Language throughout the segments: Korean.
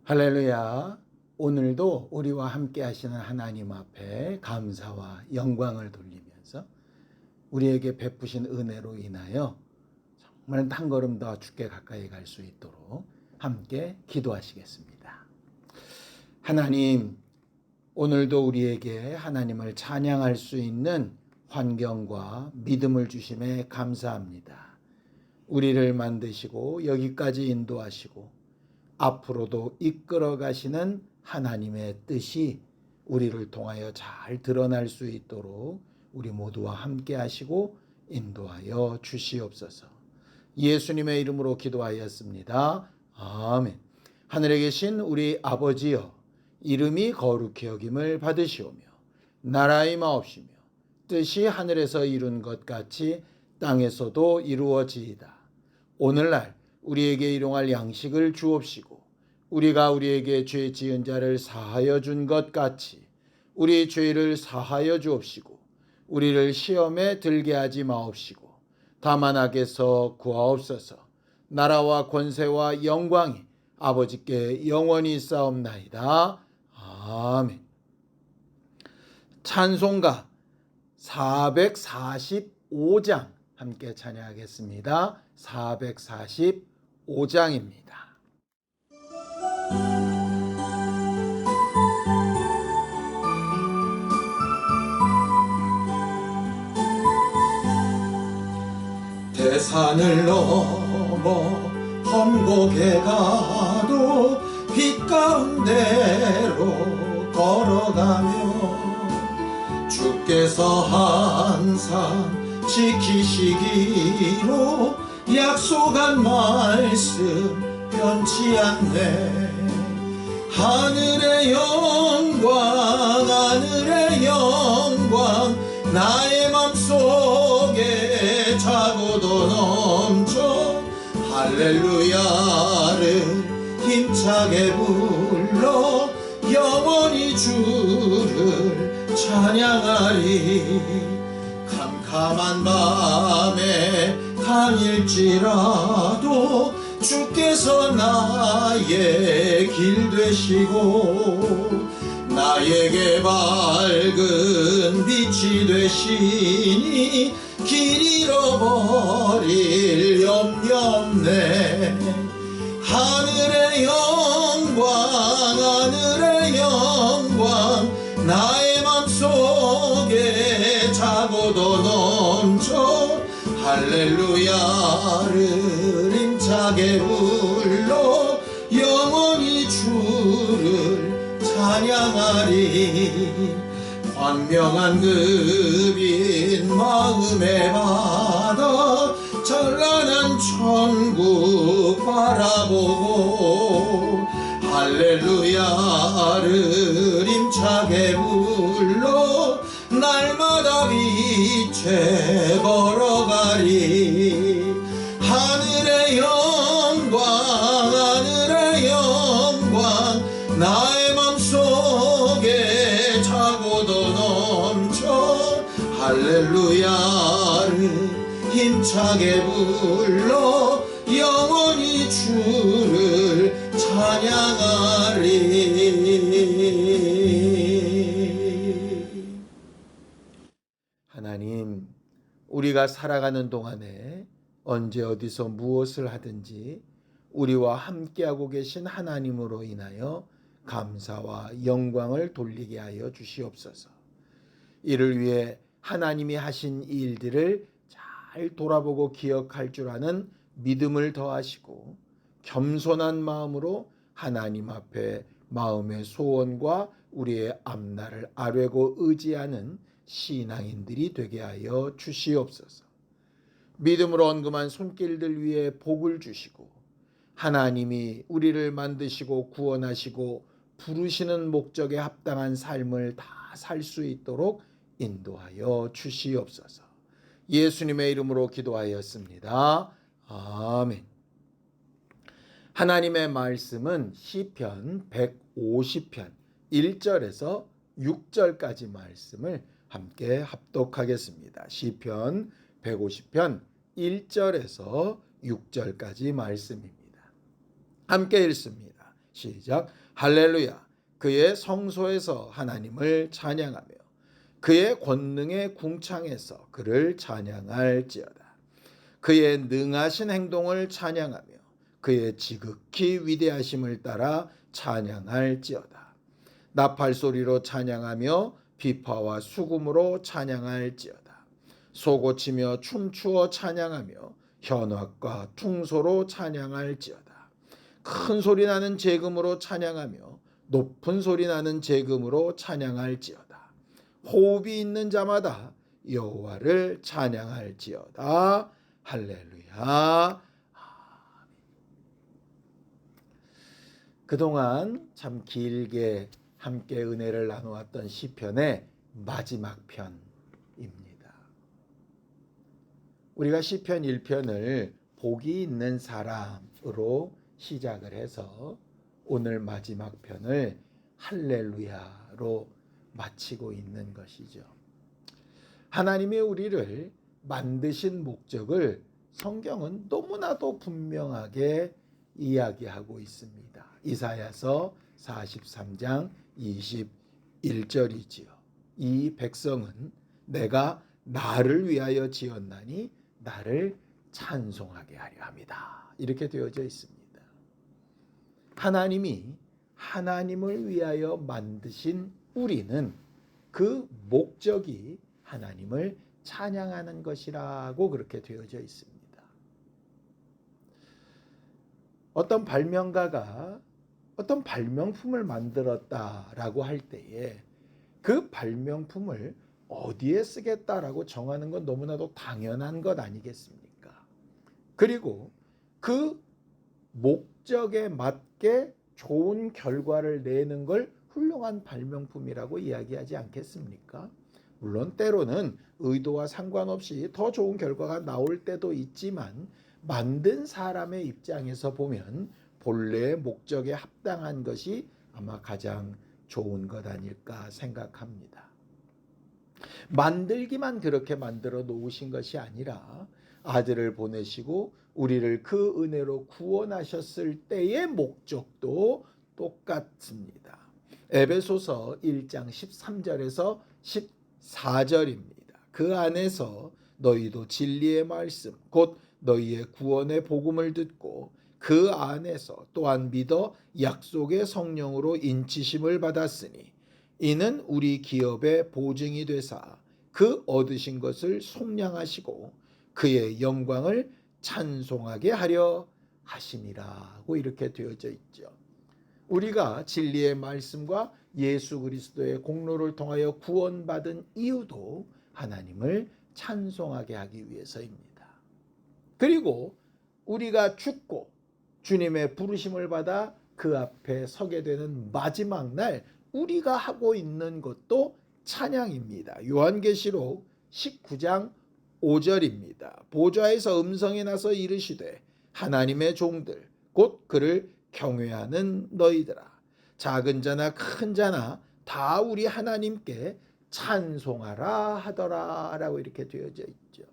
할렐루야. 오늘도 우리와 함께 하시는 하나님 앞에 감사와 영광을 돌리면서 우리에게 베푸신 은혜로 인하여 정말 한 걸음 더 주께 가까이 갈 수 있도록 함께 기도하시겠습니다. 하나님, 오늘도 우리에게 하나님을 찬양할 수 있는 환경과 믿음을 주심에 감사합니다. 우리를 만드시고 여기까지 인도하시고 앞으로도 이끌어 가시는 하나님의 뜻이 우리를 통하여 잘 드러날 수 있도록 우리 모두와 함께 하시고 인도하여 주시옵소서. 예수님의 이름으로 기도하였습니다. 아멘. 하늘에 계신 우리 아버지여, 이름이 거룩히 여김을 받으시오며 나라의 마옵시며 뜻이 하늘에서 이룬 것 같이 땅에서도 이루어지이다. 오늘날 우리에게 일용할 양식을 주옵시고 우리가 우리에게 죄 지은 자를 사하여 준 것 같이 우리 죄를 사하여 주옵시고 우리를 시험에 들게 하지 마옵시고 다만 악에서 구하옵소서. 나라와 권세와 영광이 아버지께 영원히 있사옵나이다. 아멘. 찬송가 445장 함께 찬양하겠습니다. 445장입니다. 대산을 넘어 험곡에 가도 빛 가운데로 걸어가며 주께서 항상 지키시기로 약속한 말씀 변치 않네. 하늘의 영광 하늘의 영광 나의 맘속에 차고도 넘쳐 할렐루야를 힘차게 불러 영원히 주를 찬양하리. 캄캄한 밤에 다닐지라도 주께서 나의 길 되시고 나에게 밝은 빛이 되시니 길 잃어버릴 염려 없네. 하늘의 영광 하늘의 영광 나의 맘속에 차고도 넘쳐 할렐루야를 힘차게 불러 영원히 주를 찬양하리. 광명한 그 빛 마음에 받아 찬란한 천국 바라보고 할렐루야를 힘차게 불러 날마다 빛에 걸어가리. 하늘의 영광 하늘의 영광 나의 맘속에 차고도 넘쳐 할렐루야를 힘차게 불러 영원히 주를 찬양하리. 하나님, 우리가 살아가는 동안에 언제 어디서 무엇을 하든지 우리와 함께하고 계신 하나님으로 인하여 감사와 영광을 돌리게 하여 주시옵소서. 이를 위해 하나님이 하신 일들을 잘 돌아보고 기억할 줄 아는 믿음을 더하시고 겸손한 마음으로 하나님 앞에 마음의 소원과 우리의 앞날을 아뢰고 의지하는 신앙인들이 되게 하여 주시옵소서. 믿음으로 언금한 손길들 위에 복을 주시고 하나님이 우리를 만드시고 구원하시고 부르시는 목적에 합당한 삶을 다 살 수 있도록 인도하여 주시옵소서. 예수님의 이름으로 기도하였습니다. 아멘. 하나님의 말씀은 시편 150편 1절에서 6절까지 말씀을 함께 합독하겠습니다. 시편 150편 1절에서 6절까지 말씀입니다. 함께 읽습니다. 시작. 할렐루야. 그의 성소에서 하나님을 찬양하며 그의 권능의 궁창에서 그를 찬양할지어다. 그의 능하신 행동을 찬양하며 그의 지극히 위대하심을 따라 찬양할지어다. 나팔소리로 찬양하며 비파와 수금으로 찬양할지어다. 소고치며 춤추어 찬양하며 현악과 퉁소로 찬양할지어다. 큰 소리 나는 제금으로 찬양하며 높은 소리 나는 제금으로 찬양할지어다. 호흡이 있는 자마다 여호와를 찬양할지어다. 할렐루야. 그동안 참 길게 함께 은혜를 나누었던 시편의 마지막 편입니다. 우리가 시편 1편을 복이 있는 사람으로 시작을 해서 오늘 마지막 편을 할렐루야로 마치고 있는 것이죠. 하나님이 우리를 만드신 목적을 성경은 너무나도 분명하게 이야기하고 있습니다. 이사야서 43장 21절이지요. 이 백성은 내가 나를 위하여 지었나니 나를 찬송하게 하려 합니다. 이렇게 되어져 있습니다. 하나님이 하나님을 위하여 만드신 우리는 그 목적이 하나님을 찬양하는 것이라고 그렇게 되어져 있습니다. 어떤 발명가가 어떤 발명품을 만들었다라고 할 때에 그 발명품을 어디에 쓰겠다라고 정하는 건 너무나도 당연한 것 아니겠습니까? 그리고 그 목적에 맞게 좋은 결과를 내는 걸 훌륭한 발명품이라고 이야기하지 않겠습니까? 물론 때로는 의도와 상관없이 더 좋은 결과가 나올 때도 있지만 만든 사람의 입장에서 보면 본래의 목적에 합당한 것이 아마 가장 좋은 것 아닐까 생각합니다. 만들기만 그렇게 만들어 놓으신 것이 아니라 아들을 보내시고 우리를 그 은혜로 구원하셨을 때의 목적도 똑같습니다. 에베소서 1장 13절에서 14절입니다. 그 안에서 너희도 진리의 말씀 곧 너희의 구원의 복음을 듣고 그 안에서 또한 믿어 약속의 성령으로 인치심을 받았으니 이는 우리 기업의 보증이 되사 그 얻으신 것을 속량하시고 그의 영광을 찬송하게 하려 하심이라고 이렇게 되어져 있죠. 우리가 진리의 말씀과 예수 그리스도의 공로를 통하여 구원받은 이유도 하나님을 찬송하게 하기 위해서입니다. 그리고 우리가 죽고 주님의 부르심을 받아 그 앞에 서게 되는 마지막 날 우리가 하고 있는 것도 찬양입니다. 요한계시록 19장 5절입니다. 보좌에서 음성이 나서 이르시되 하나님의 종들 곧 그를 경외하는 너희들아 작은 자나 큰 자나 다 우리 하나님께 찬송하라 하더라 라고 이렇게 되어져 있죠.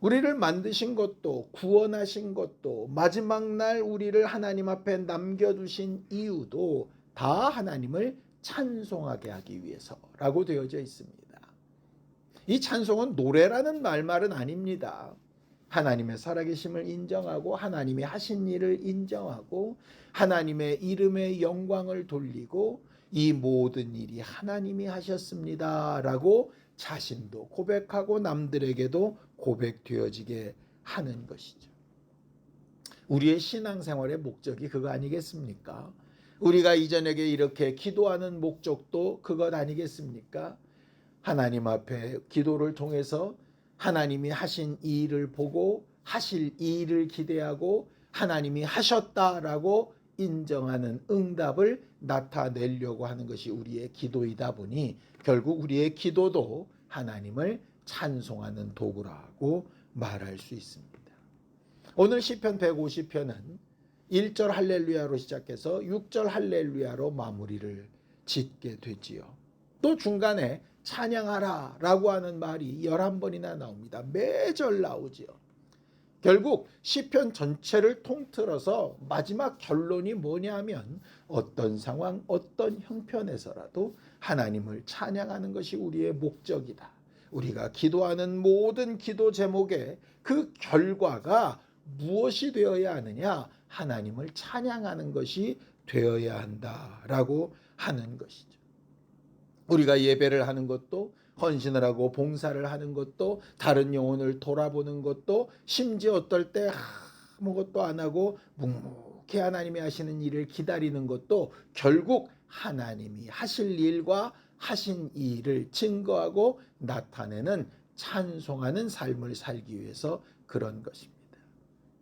우리를 만드신 것도 구원하신 것도 마지막 날 우리를 하나님 앞에 남겨두신 이유도 다 하나님을 찬송하게 하기 위해서라고 되어져 있습니다. 이 찬송은 노래라는 말은 아닙니다. 하나님의 살아계심을 인정하고 하나님이 하신 일을 인정하고 하나님의 이름의 영광을 돌리고 이 모든 일이 하나님이 하셨습니다 라고 자신도 고백하고 남들에게도 고백되어지게 하는 것이죠. 우리의 신앙생활의 목적이 그거 아니겠습니까? 우리가 이전에 이렇게 기도하는 목적도 그것 아니겠습니까? 하나님 앞에 기도를 통해서 하나님이 하신 이 일을 보고 하실 이 일을 기대하고 하나님이 하셨다라고 인정하는 응답을 나타내려고 하는 것이 우리의 기도이다 보니 결국 우리의 기도도 하나님을 찬송하는 도구라고 말할 수 있습니다. 오늘 시편 150편은 1절 할렐루야로 시작해서 6절 할렐루야로 마무리를 짓게 되지요. 또 중간에 찬양하라 라고 하는 말이 11번이나 나옵니다. 매절 나오지요. 결국 시편 전체를 통틀어서 마지막 결론이 뭐냐면 어떤 상황, 어떤 형편에서라도 하나님을 찬양하는 것이 우리의 목적이다. 우리가 기도하는 모든 기도 제목의 그 결과가 무엇이 되어야 하느냐? 하나님을 찬양하는 것이 되어야 한다라고 하는 것이죠. 우리가 예배를 하는 것도, 헌신을 하고 봉사를 하는 것도, 다른 영혼을 돌아보는 것도, 심지어 어떨 때 아무것도 안 하고 묵묵히 하나님이 하시는 일을 기다리는 것도 결국 하나님이 하실 일과 하신 일을 증거하고 나타내는 찬송하는 삶을 살기 위해서 그런 것입니다.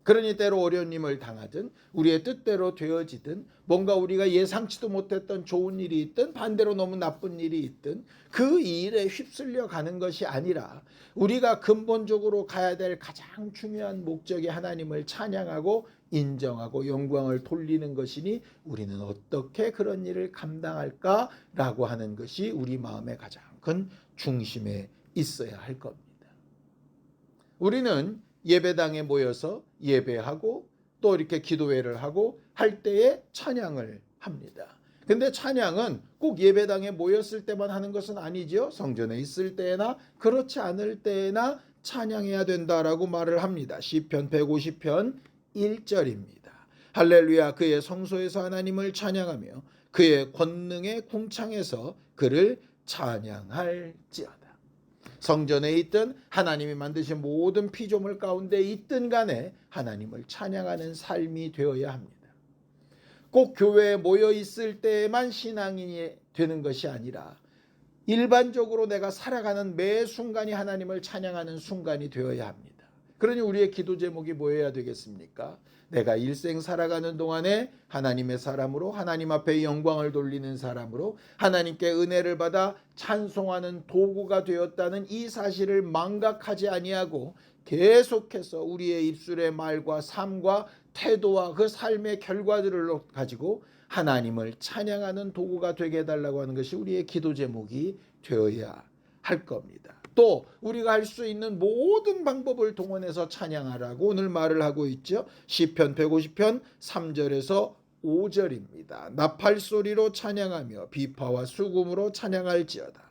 그러니 때로 어려운 일을 당하든 우리의 뜻대로 되어지든 뭔가 우리가 예상치도 못했던 좋은 일이 있든 반대로 너무 나쁜 일이 있든 그 일에 휩쓸려 가는 것이 아니라 우리가 근본적으로 가야 될 가장 중요한 목적이 하나님을 찬양하고 인정하고 영광을 돌리는 것이니 우리는 어떻게 그런 일을 감당할까라고 하는 것이 우리 마음의 가장 큰 중심에 있어야 할 겁니다. 우리는 예배당에 모여서 예배하고 또 이렇게 기도회를 하고 할 때에 찬양을 합니다. 근데 찬양은 꼭 예배당에 모였을 때만 하는 것은 아니죠. 성전에 있을 때나 그렇지 않을 때나 찬양해야 된다라고 말을 합니다. 시편 150편 1절입니다. 할렐루야, 그의 성소에서 하나님을 찬양하며 그의 권능의 궁창에서 그를 찬양할지어다. 성전에 있든 하나님이 만드신 모든 피조물 가운데 있든 간에 하나님을 찬양하는 삶이 되어야 합니다. 꼭 교회에 모여 있을 때만 신앙인이 되는 것이 아니라 일반적으로 내가 살아가는 매 순간이 하나님을 찬양하는 순간이 되어야 합니다. 그러니 우리의 기도 제목이 뭐여야 되겠습니까? 내가 일생 살아가는 동안에 하나님의 사람으로, 하나님 앞에 영광을 돌리는 사람으로, 하나님께 은혜를 받아 찬송하는 도구가 되었다는 이 사실을 망각하지 아니하고 계속해서 우리의 입술의 말과 삶과 태도와 그 삶의 결과들을 가지고 하나님을 찬양하는 도구가 되게 해달라고 하는 것이 우리의 기도 제목이 되어야 할 겁니다. 또 우리가 할 수 있는 모든 방법을 동원해서 찬양하라고 오늘 말을 하고 있죠. 시편 150편 3절에서 5절입니다. 나팔소리로 찬양하며 비파와 수금으로 찬양할지어다.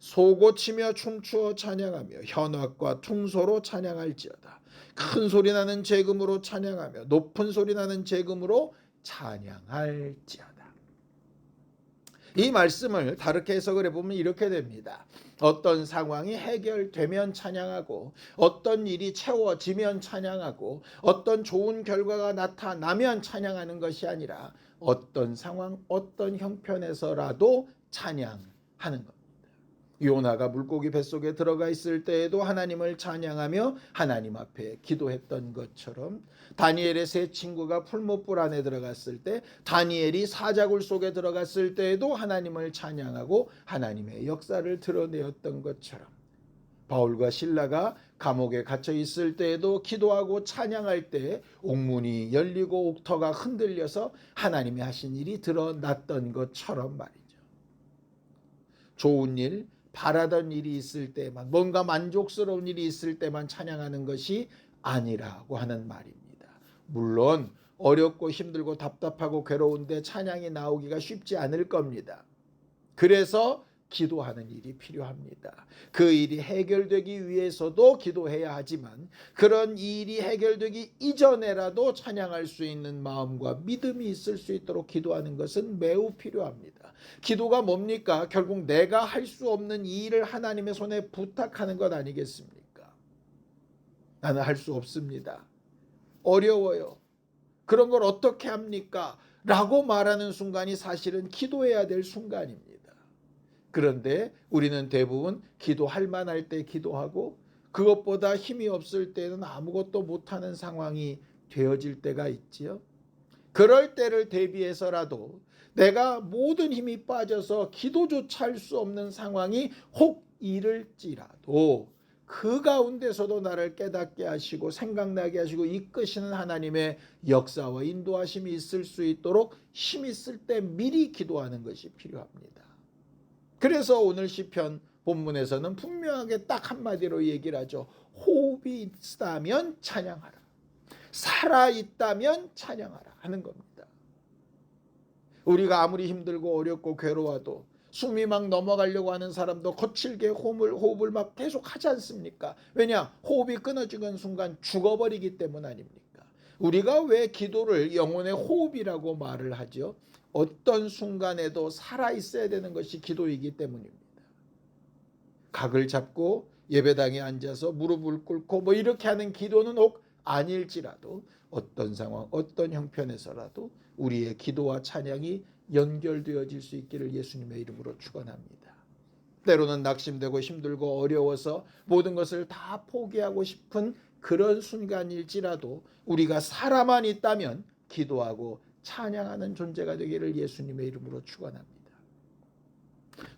소고치며 춤추어 찬양하며 현악과 퉁소로 찬양할지어다. 큰 소리 나는 재금으로 찬양하며 높은 소리 나는 재금으로 찬양할지어다. 이 말씀을 다르게 해석을 해보면 이렇게 됩니다. 어떤 상황이 해결되면 찬양하고, 어떤 일이 채워지면 찬양하고, 어떤 좋은 결과가 나타나면 찬양하는 것이 아니라 어떤 상황, 어떤 형편에서라도 찬양하는 겁니다. 요나가 물고기 뱃속에 들어가 있을 때에도 하나님을 찬양하며 하나님 앞에 기도했던 것처럼, 다니엘의 세 친구가 풀무불 안에 들어갔을 때, 다니엘이 사자굴 속에 들어갔을 때에도 하나님을 찬양하고 하나님의 역사를 드러내었던 것처럼, 바울과 실라가 감옥에 갇혀 있을 때에도 기도하고 찬양할 때 옥문이 열리고 옥터가 흔들려서 하나님이 하신 일이 드러났던 것처럼 말이죠. 좋은 일, 바라던 일이 있을 때만, 뭔가 만족스러운 일이 있을 때만 찬양하는 것이 아니라고 하는 말입니다. 물론 어렵고 힘들고 답답하고 괴로운데 찬양이 나오기가 쉽지 않을 겁니다. 그래서 기도하는 일이 필요합니다. 그 일이 해결되기 위해서도 기도해야 하지만 그런 일이 해결되기 이전에라도 찬양할 수 있는 마음과 믿음이 있을 수 있도록 기도하는 것은 매우 필요합니다. 기도가 뭡니까? 결국 내가 할 수 없는 이 일을 하나님의 손에 부탁하는 것 아니겠습니까? 나는 할 수 없습니다. 어려워요. 그런 걸 어떻게 합니까? 라고 말하는 순간이 사실은 기도해야 될 순간입니다. 그런데 우리는 대부분 기도할 만할 때 기도하고 그것보다 힘이 없을 때는 아무것도 못하는 상황이 되어질 때가 있지요. 그럴 때를 대비해서라도 내가 모든 힘이 빠져서 기도조차 할 수 없는 상황이 혹 이를지라도 그 가운데서도 나를 깨닫게 하시고 생각나게 하시고 이끄시는 하나님의 역사와 인도하심이 있을 수 있도록 힘 있을 때 미리 기도하는 것이 필요합니다. 그래서 오늘 시편 본문에서는 분명하게 딱 한마디로 얘기를 하죠. 호흡이 있다면 찬양하라. 살아있다면 찬양하라 하는 겁니다. 우리가 아무리 힘들고 어렵고 괴로워도 숨이 막 넘어가려고 하는 사람도 거칠게 호흡을 막 계속 하지 않습니까? 왜냐? 호흡이 끊어지는 순간 죽어버리기 때문 아닙니까? 우리가 왜 기도를 영혼의 호흡이라고 말을 하죠? 어떤 순간에도 살아있어야 되는 것이 기도이기 때문입니다. 각을 잡고 예배당에 앉아서 무릎을 꿇고 뭐 이렇게 하는 기도는 혹 아닐지라도 어떤 상황, 어떤 형편에서라도 우리의 기도와 찬양이 연결되어질 수 있기를 예수님의 이름으로 축원합니다. 때로는 낙심되고 힘들고 어려워서 모든 것을 다 포기하고 싶은 그런 순간일지라도 우리가 살아만 있다면 기도하고 찬양하는 존재가 되기를 예수님의 이름으로 축원합니다.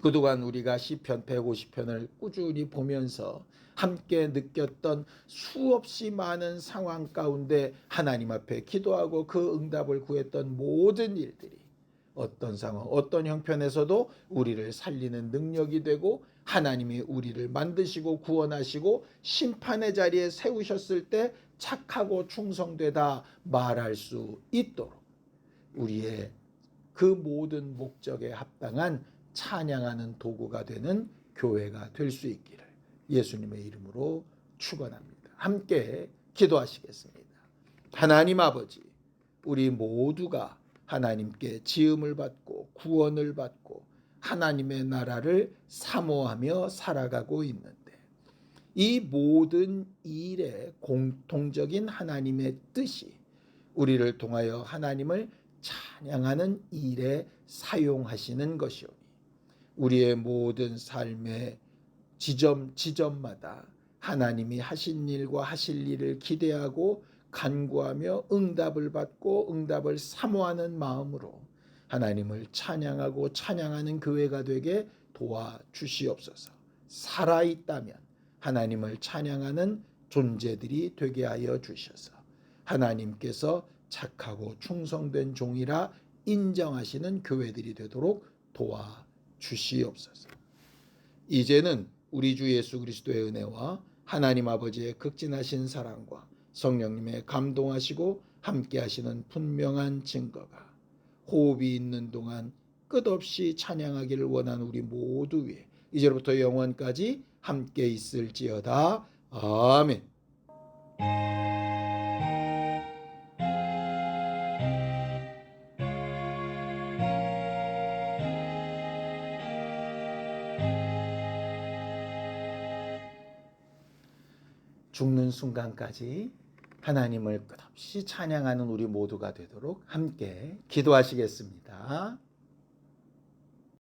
그동안 우리가 시편 150편을 꾸준히 보면서 함께 느꼈던 수없이 많은 상황 가운데 하나님 앞에 기도하고 그 응답을 구했던 모든 일들이 어떤 상황, 어떤 형편에서도 우리를 살리는 능력이 되고 하나님이 우리를 만드시고 구원하시고 심판의 자리에 세우셨을 때 착하고 충성되다 말할 수 있도록 우리의 그 모든 목적에 합당한 찬양하는 도구가 되는 교회가 될 수 있기를 예수님의 이름으로 축원합니다. 함께 기도하시겠습니다. 하나님 아버지, 우리 모두가 하나님께 지음을 받고 구원을 받고 하나님의 나라를 사모하며 살아가고 있는데 이 모든 일의 공통적인 하나님의 뜻이 우리를 통하여 하나님을 찬양하는 일에 사용하시는 것이오니 우리의 모든 삶의 지점마다 하나님이 하신 일과 하실 일을 기대하고 간구하며 응답을 받고 응답을 사모하는 마음으로 하나님을 찬양하고 찬양하는 교회가 되게 도와주시옵소서. 살아있다면 하나님을 찬양하는 존재들이 되게 하여 주셔서 하나님께서 착하고 충성된 종이라 인정하시는 교회들이 되도록 도와주시옵소서. 이제는 우리 주 예수 그리스도의 은혜와 하나님 아버지의 극진하신 사랑과 성령님의 감동하시고 함께하시는 분명한 증거가 호흡이 있는 동안 끝없이 찬양하기를 원하는 우리 모두 위에 이제부터 영원까지 함께 있을지어다. 아멘. 죽는 순간까지 하나님을 끝없이 찬양하는 우리 모두가 되도록 함께 기도하시겠습니다.